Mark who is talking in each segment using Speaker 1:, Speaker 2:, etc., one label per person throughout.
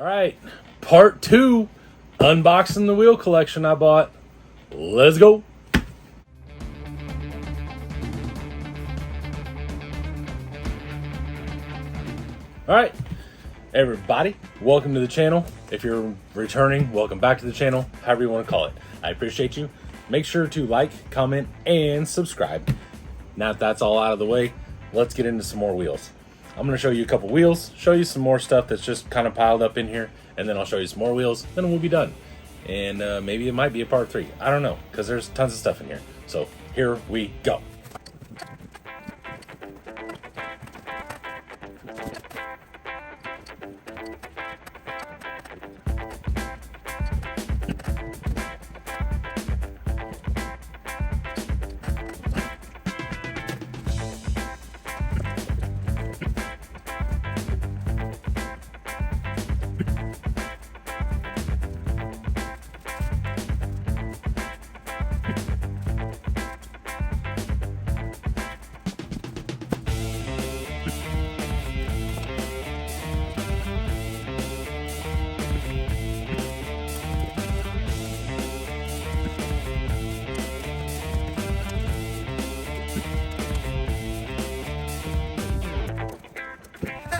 Speaker 1: All right, part 2, unboxing the wheel collection I bought. Let's go. All right, everybody, welcome to the channel. If you're returning, welcome back to the channel, however you want to call it. I appreciate you. Make sure to like, comment, and subscribe. Now that that's all out of the way, let's get into some more wheels. I'm going to show you a couple wheels, show you some more stuff that's just kind of piled up in here, and then I'll show you some more wheels, then we'll be done. And maybe it might be a part 3. I don't know, because there's tons of stuff in here. So here we go.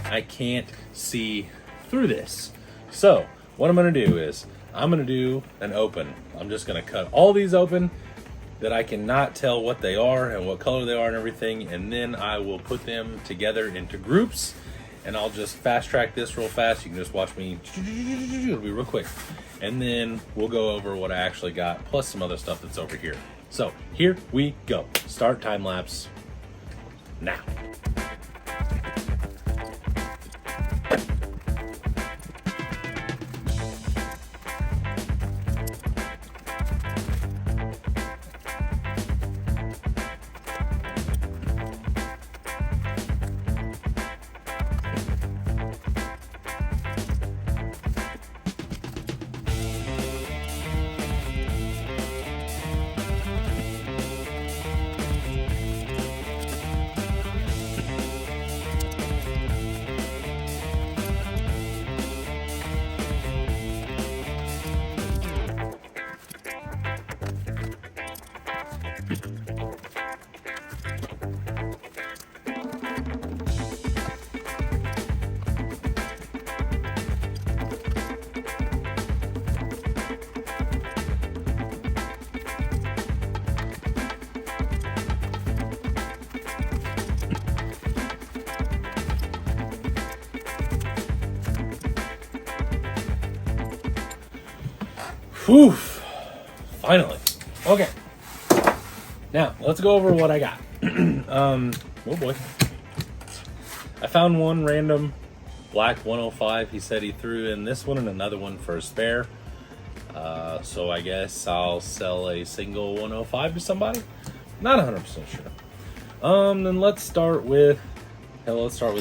Speaker 1: I can't see through this. So what I'm going to do is I'm going to do an open. I'm just going to cut all these open that I cannot tell what they are and what color they are and everything. And then I will put them together into groups and I'll just fast track this real fast. You can just watch me. It'll be real quick. And then we'll go over what I actually got plus some other stuff that's over here. So here we go. Start time lapse now. Whew, finally. Okay, now let's go over what I got. Oh boy. I found one random black 105. He said he threw in this one and another one for a spare. So I guess I'll sell a single 105 to somebody. Not 100% sure. Then let's start with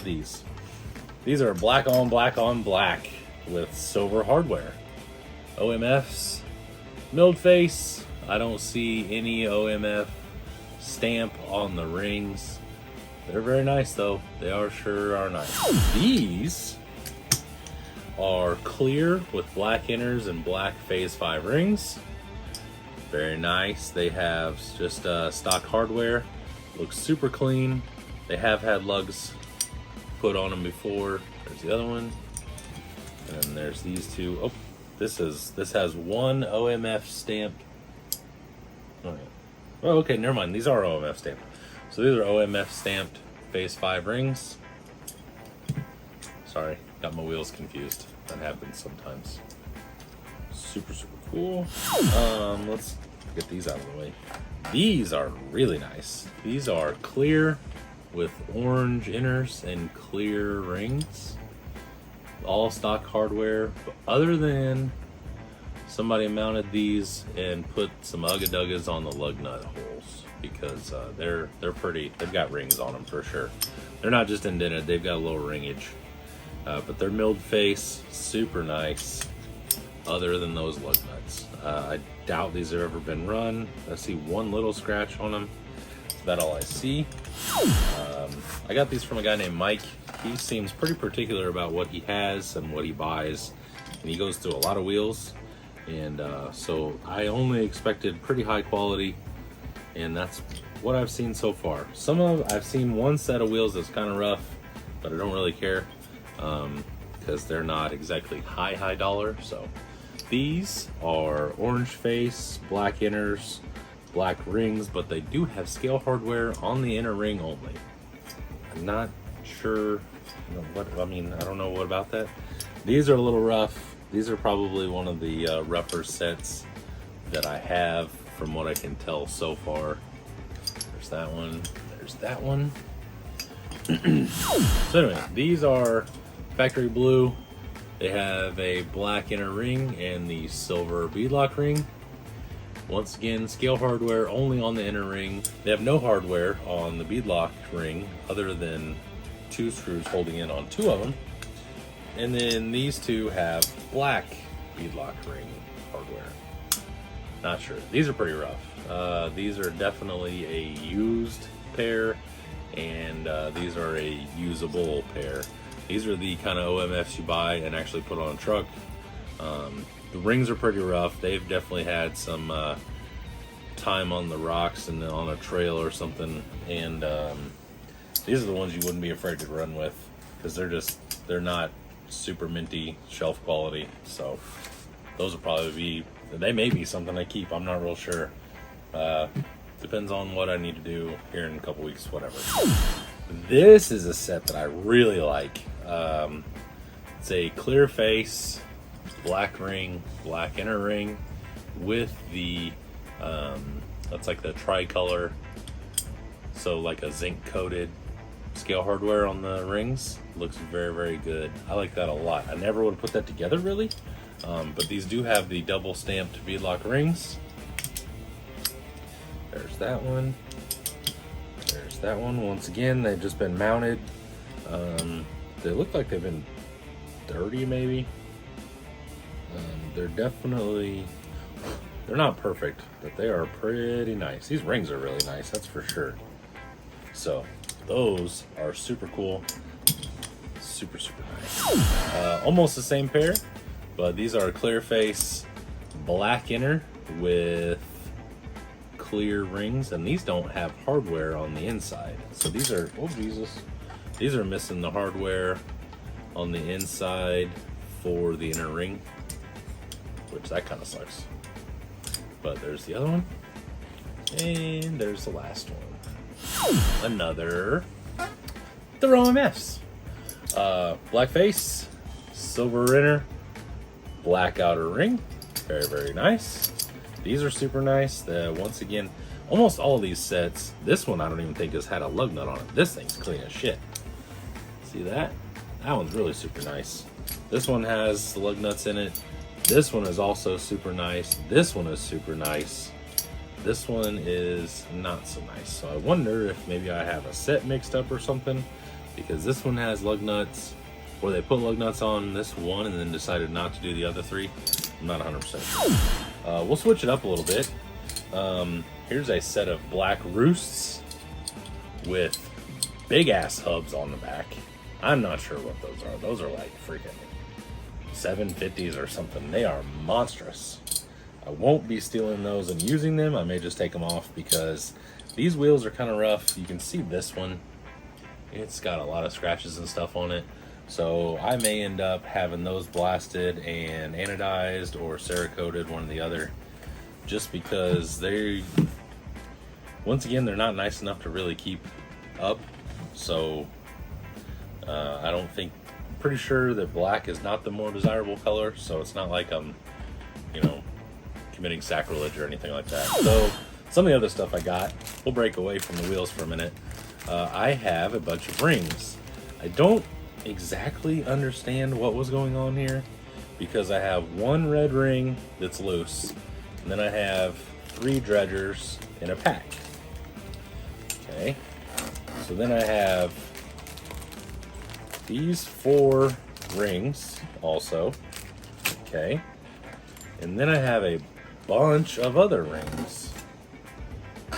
Speaker 1: these. These are black on black with silver hardware. OMFs, milled face. I don't see any OMF stamp on the rings. They're very nice though. They sure are nice. These are clear with black inners and black phase 5 rings. Very nice. They have just stock hardware. Looks super clean. They have had lugs put on them before. There's the other one. And then there's these two. Oh. This has one OMF stamped. Oh, okay, never mind. These are OMF stamped. So these are OMF stamped phase 5 rings. Sorry, got my wheels confused. That happens sometimes. Super cool. Let's get these out of the way. These are really nice. These are clear with orange inners and clear rings. All stock hardware, but other than somebody mounted these and put some ugga-duggas on the lug nut holes because they're pretty. They've got rings on them for sure. They're not just indented, they've got a little ringage, but they're milled face, super nice. Other than those lug nuts, I doubt these have ever been run. I see one little scratch on them. That's about all I see. I got these from a guy named Mike. he seems pretty particular about what he has and what he buys, and he goes through a lot of wheels, and so I only expected pretty high quality, and that's what I've seen so far. I've seen one set of wheels that's kind of rough, but I don't really care because they're not exactly high dollar. So these are orange face, black inners, black rings, but they do have scale hardware on the inner ring only. I'm not sure what, I don't know what about that. These are a little rough. These are probably one of the rougher sets that I have from what I can tell so far. There's that one, there's that one. So anyway, these are factory blue. They have a black inner ring and the silver beadlock ring. Once again, scale hardware only on the inner ring. They have no hardware on the beadlock ring other than 2 screws holding in on 2 of them. And then these 2 have black beadlock ring hardware. Not sure. These are pretty rough. These are definitely a used pair, and these are a usable pair. These are the kind of OMFs you buy and actually put on a truck. The rings are pretty rough. They've definitely had some time on the rocks and on a trail or something. And these are the ones you wouldn't be afraid to run with because they're not super minty shelf quality. So those will probably be, they may be something I keep. I'm not real sure. Depends on what I need to do here in a couple weeks, whatever. This is a set that I really like. It's a clear face, black ring, black inner ring with the that's like the tricolor, so like a zinc coated scale hardware on the rings. Looks very good. I like that a lot. I never would have put that together really, but these do have the double stamped beadlock rings. There's that one. There's that one. Once again, they've just been mounted. They look like they've been dirty maybe. They're not perfect, but they are pretty nice. These rings are really nice, that's for sure. So those are super cool. Super nice. Almost the same pair, but these are clear face, black inner with clear rings, and these don't have hardware on the inside. So these are, oh Jesus, these are missing the hardware on the inside for the inner ring, which that kind of sucks. But there's the other one, and there's the last one. Another, the OMFs. Black face, silver inner, black outer ring. Very nice. These are super nice. Once again, almost all of these sets, this one I don't even think has had a lug nut on it. This thing's clean as shit. See that? That one's really super nice. This one has the lug nuts in it. This one is also super nice. This one is super nice. This one is not so nice. So I wonder if maybe I have a set mixed up or something, because this one has lug nuts, or they put lug nuts on this one and then decided not to do the other 3. I'm not 100%. We'll switch it up a little bit. Here's a set of black roosts with big ass hubs on the back. I'm not sure what those are. Those are like freaking 750s or something. They are monstrous. I won't be stealing those and using them. I may just take them off because these wheels are kind of rough. You can see this one. It's got a lot of scratches and stuff on it. So I may end up having those blasted and anodized or Cerakoted, one or the other, just because they, once again, they're not nice enough to really keep up. So I don't think, pretty sure that black is not the more desirable color, so it's not like I'm, committing sacrilege or anything like that. So some of the other stuff I got, we'll break away from the wheels for a minute. I have a bunch of rings. I don't exactly understand what was going on here, because I have one red ring that's loose, and then I have 3 dredgers in a pack. Okay, so then I have these 4 rings also. Okay, and then I have a bunch of other rings.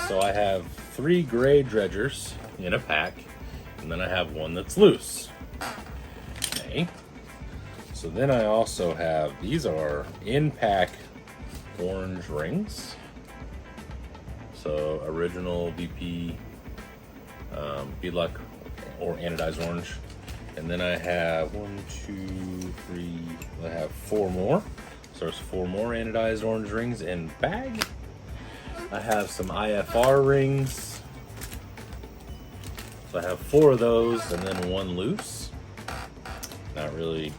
Speaker 1: So I have 3 gray dredgers in a pack, and then I have one that's loose. So then I also have, these are in-pack orange rings. So original VP beadlock or anodized orange. And then I have 1, 2, 3, I have 4 more. So there's 4 more anodized orange rings in bag. I have some IFR rings. So I have 4 of those and then 1 loose. Not really,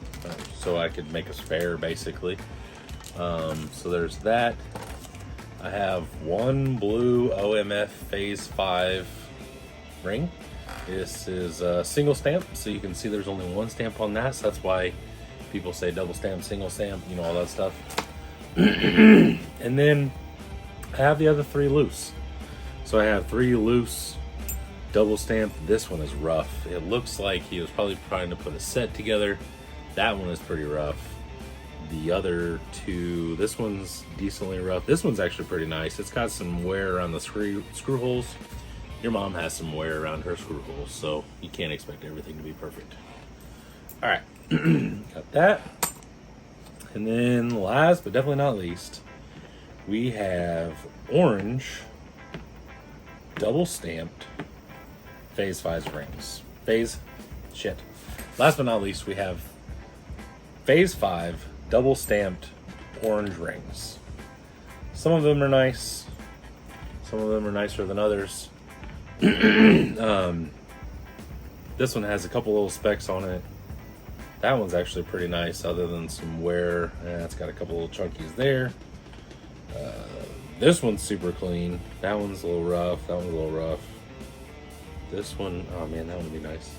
Speaker 1: so I could make a spare basically. So there's that. I have 1 blue OMF Phase 5 ring. This is a single stamp, so you can see there's only 1 stamp on that, so that's why people say double stamp, single stamp, you know, all that stuff. And then I have the other 3 loose. So I have 3 loose double stamp. This one is rough. It looks like he was probably trying to put a set together. That one is pretty rough. The other 2, this one's decently rough. This one's actually pretty nice. It's got some wear around the screw holes. Your mom has some wear around her screw holes, so you can't expect everything to be perfect. All right, got that. And then last but definitely not least, we have orange double stamped Phase 5 rings. Last but not least, we have Phase 5 double stamped orange rings. Some of them are nice. Some of them are nicer than others. This one has a couple little specks on it. That one's actually pretty nice, other than some wear. It's got a couple little chunkies there. This one's super clean. That one's a little rough. That one's a little rough. This one, oh man, that would be nice.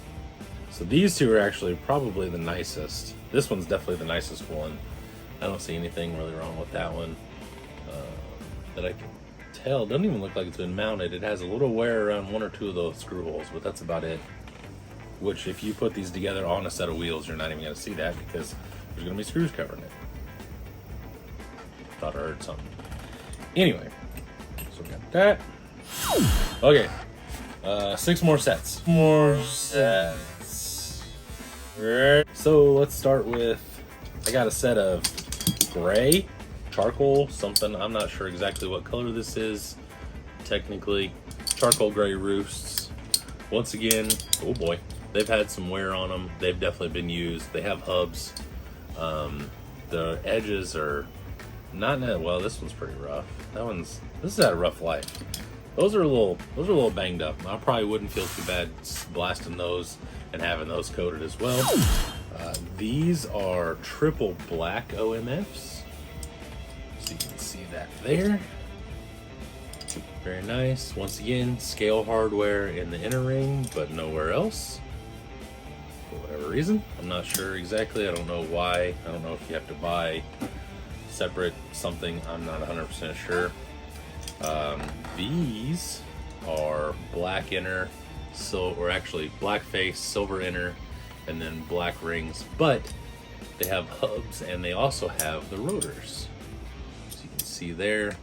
Speaker 1: So these 2 are actually probably the nicest. This one's definitely the nicest one. I don't see anything really wrong with that one that I can tell. It doesn't even look like it's been mounted. It has a little wear around 1 or 2 of those screw holes, but that's about it. Which, if you put these together on a set of wheels, you're not even going to see that because there's going to be screws covering it. Thought I heard something. Anyway, so we got that. Okay, 6 more sets. So let's start with, I got a set of gray, charcoal, something. I'm not sure exactly what color this is. Technically, charcoal gray roosts. Once again, oh boy, they've had some wear on them. They've definitely been used. They have hubs. The edges are not well. This one's pretty rough. This has had a rough life. Those are a little banged up. I probably wouldn't feel too bad blasting those and having those coated as well. These are triple black OMFs. So you can see that there. Very nice. Once again, scale hardware in the inner ring, but nowhere else. For whatever reason. I'm not sure exactly. I don't know why. I don't know if you have to buy separate something. I'm not 100% sure. These are black inner, or actually black face, silver inner, and then black rings, but they have hubs and they also have the rotors. So you can see there,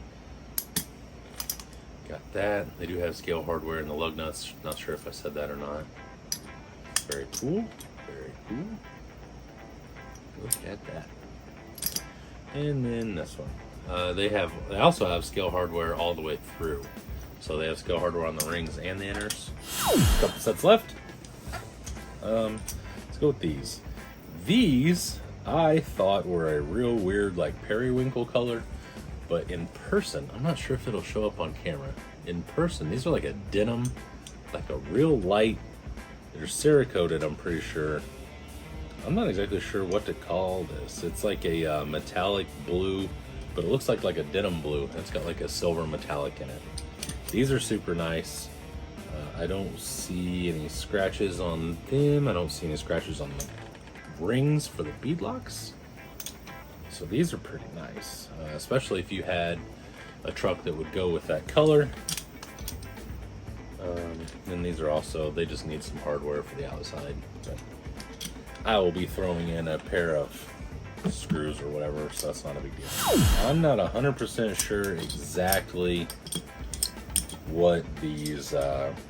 Speaker 1: got that. They do have scale hardware in the lug nuts. Not sure if I said that or not. Very cool, very cool. Look at that. And then this one. They also have scale hardware all the way through. So they have scale hardware on the rings and the inners. A couple sets left. Let's go with these. These I thought were a real weird like periwinkle color, but in person, I'm not sure if it'll show up on camera. In person, these are like a denim, like a real light. They're Cerakoted, I'm pretty sure. I'm not exactly sure what to call this. It's like a metallic blue, but it looks like a denim blue. It's got like a silver metallic in it. These are super nice. I don't see any scratches on them. I don't see any scratches on the rings for the beadlocks. So these are pretty nice, especially if you had a truck that would go with that color. And these are also, they just need some hardware for the outside. But I will be throwing in a pair of screws or whatever, so that's not a big deal. I'm not 100% sure exactly what these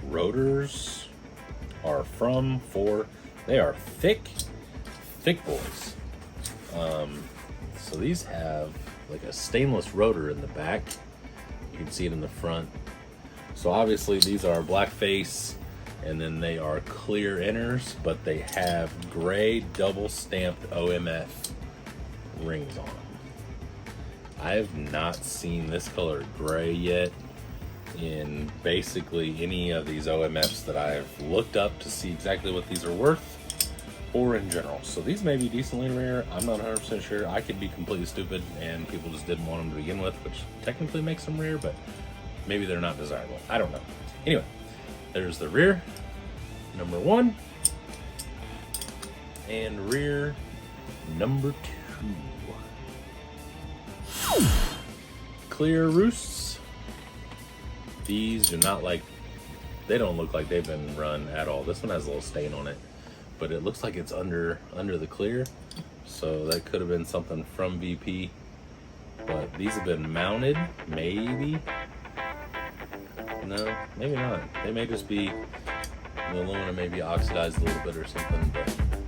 Speaker 1: rotors are for. They are thick boys. So these have like a stainless rotor in the back. You can see it in the front. So obviously these are black face, and then they are clear inners, but they have gray double stamped OMF rings on them. I have not seen this color gray yet in basically any of these OMFs that I've looked up to see exactly what these are worth, or in general. So these may be decently rare. I'm not 100% sure. I could be completely stupid and people just didn't want them to begin with, which technically makes them rare, but maybe they're not desirable. I don't know. Anyway, there's the rear, number 1, and rear number 2. Clear roosts. These do not they don't look like they've been run at all. This one has a little stain on it, but it looks like it's under the clear. So that could have been something from VP, but these have been mounted, maybe. No, maybe not. They may just be, the aluminum may be oxidized a little bit or something, but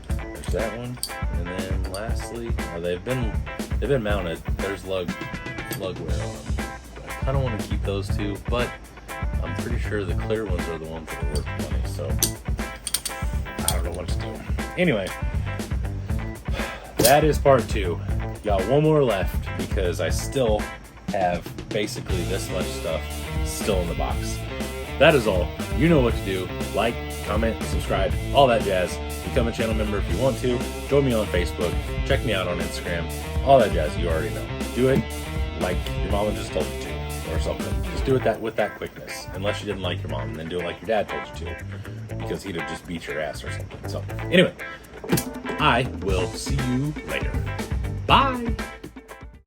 Speaker 1: there's that one. And then lastly, they've been mounted. There's lug wear on them. I kind of want to keep those two, but I'm pretty sure the clear ones are the ones that are worth money, so I don't know what to do. Anyway, that is part 2. Got one more left because I still have basically this much stuff still in the box. That is all. You know what to do. Like, comment, subscribe, all that jazz. Become a channel member if you want to. Join me on Facebook. Check me out on Instagram. All that jazz you already know. Do it like your mama just told you to, or something. Just do it with that quickness. Unless you didn't like your mom, and then do it like your dad told you to, because he'd have just beat your ass or something. So anyway, I will see you later. Bye.